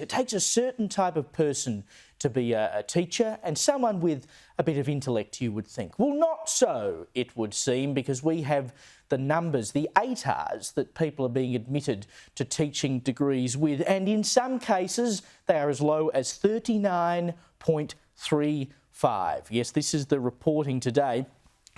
It takes a certain type of person to be a teacher, and someone with a bit of intellect, you would think. Well, not so, it would seem, because we have the numbers, the ATARs that people are being admitted to teaching degrees with, and in some cases they are as low as 39.35. Yes, this is the reporting today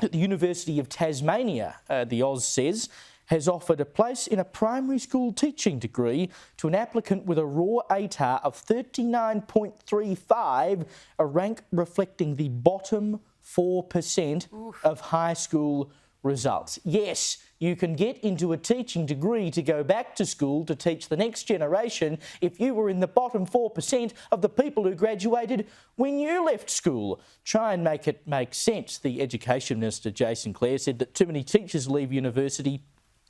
that the University of Tasmania, the Oz says, has offered a place in a primary school teaching degree to an applicant with a raw ATAR of 39.35, a rank reflecting the bottom 4% of high school results. Yes, you can get into a teaching degree to go back to school to teach the next generation if you were in the bottom 4% of the people who graduated when you left school. Try and make it make sense. The Education Minister, Jason Clare, said that too many teachers leave university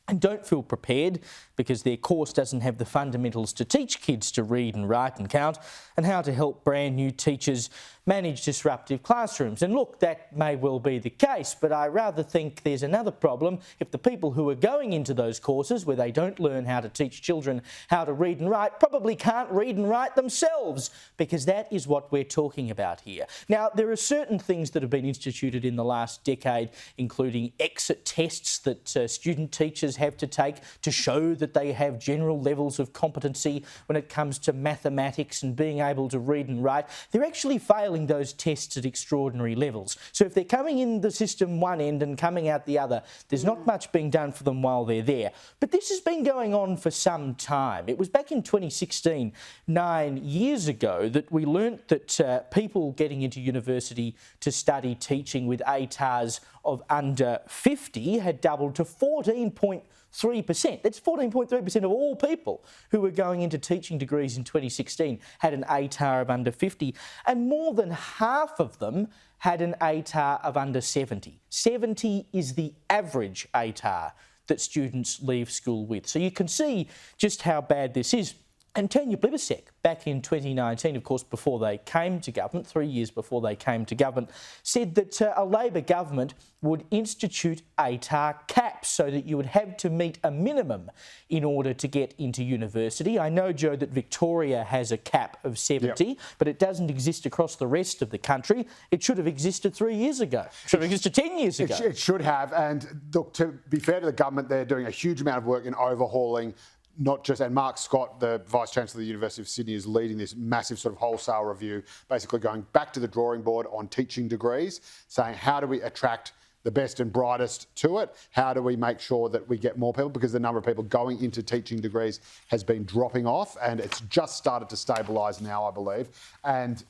and don't feel prepared because their course doesn't have the fundamentals to teach kids to read and write and count, and how to help brand new teachers manage disruptive classrooms. And look, that may well be the case, but I rather think there's another problem if the people who are going into those courses where they don't learn how to teach children how to read and write probably can't read and write themselves, because that is what we're talking about here. Now, there are certain things that have been instituted in the last decade, including exit tests that student teachers have to take to show that they have general levels of competency when it comes to mathematics and being able to read and write. They're actually failing those tests at extraordinary levels. So if they're coming in the system one end and coming out the other, there's not much being done for them while they're there. But this has been going on for some time. It was back in 2016, 9 years ago, that we learnt that people getting into university to study teaching with ATARs of under 50 had doubled to 14.3%. That's 14.3% of all people who were going into teaching degrees in 2016 had an ATAR of under 50, and more than half of them had an ATAR of under 70. 70 is the average ATAR that students leave school with. So you can see just how bad this is. And Tanya Plibersek, back in 2019, of course, before they came to government, 3 years before they came to government, said that a Labor government would institute ATAR caps so that you would have to meet a minimum in order to get into university. I know, Joe, that Victoria has a cap of 70, but it doesn't exist across the rest of the country. It should have existed 3 years ago. It should have existed 10 years ago. It should have. And look, to be fair to the government, they're doing a huge amount of work in overhauling. Not just, and Mark Scott, the Vice-Chancellor of the University of Sydney, is leading this massive sort of wholesale review, basically going back to the drawing board on teaching degrees, saying how do we attract the best and brightest to it? How do we make sure that we get more people? Because the number of people going into teaching degrees has been dropping off, and it's just started to stabilise now, I believe. And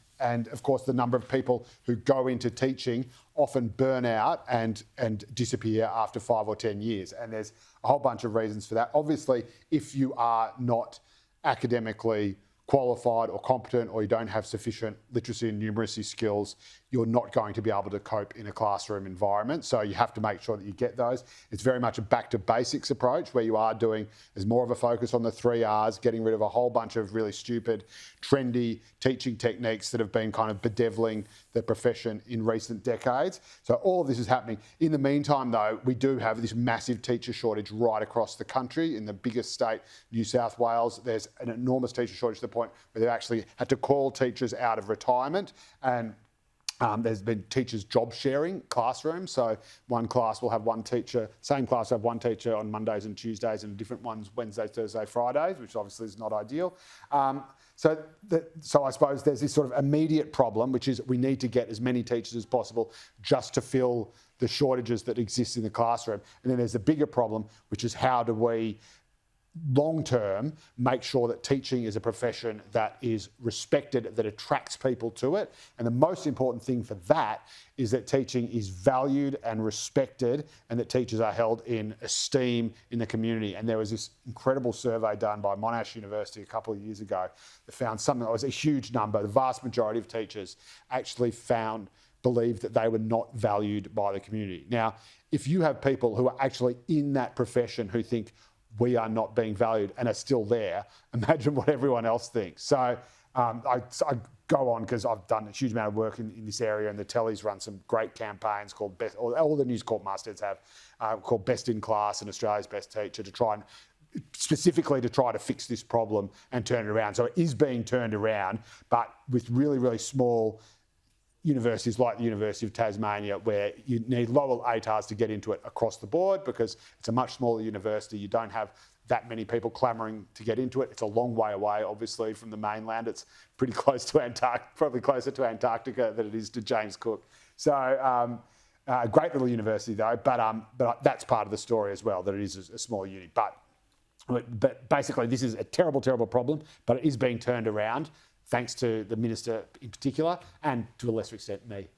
of course, the number of people who go into teaching often burn out and disappear after 5 or 10 years. And there's a whole bunch of reasons for that. Obviously, if you are not academically qualified or competent, or you don't have sufficient literacy and numeracy skills, you're not going to be able to cope in a classroom environment. So you have to make sure that you get those. It's very much a back to basics approach where you are doing, there's more of a focus on the 3 Rs, getting rid of a whole bunch of really stupid, trendy teaching techniques that have been kind of bedeviling the profession in recent decades. So all of this is happening. In the meantime, though, we do have this massive teacher shortage right across the country. In the biggest state, New South Wales, there's an enormous teacher shortage to the point where they've actually had to call teachers out of retirement, and there's been teachers job sharing classrooms. So one class will have one teacher, same class will have one teacher on Mondays and Tuesdays, and different ones Wednesdays, Thursdays, Fridays, which obviously is not ideal. So I suppose there's this sort of immediate problem, which is we need to get as many teachers as possible just to fill the shortages that exist in the classroom. And then there's a bigger problem, which is how do we long term make sure that teaching is a profession that is respected, that attracts people to it. And the most important thing for that is that teaching is valued and respected, and that teachers are held in esteem in the community. And there was this incredible survey done by Monash University a couple of years ago that found something that was a huge number. The vast majority of teachers actually believed that they were not valued by the community. Now, if you have people who are actually in that profession who think we are not being valued and are still there, imagine what everyone else thinks. So I go on because I've done a huge amount of work in this area, and the tellies run some great campaigns called all the News Corp mastheads have called Best in Class and Australia's Best Teacher, to try and specifically to try to fix this problem and turn it around. So it is being turned around, but with really, really small universities like the University of Tasmania, where you need lower ATARs to get into it across the board because it's a much smaller university. You don't have that many people clamouring to get into it. It's a long way away, obviously, from the mainland. It's pretty close to Antarctica, probably closer to Antarctica than it is to James Cook. So a great little university, though, but that's part of the story as well, that it is a small uni. But basically, this is a terrible, terrible problem, but it is being turned around thanks to the minister in particular, and to a lesser extent me.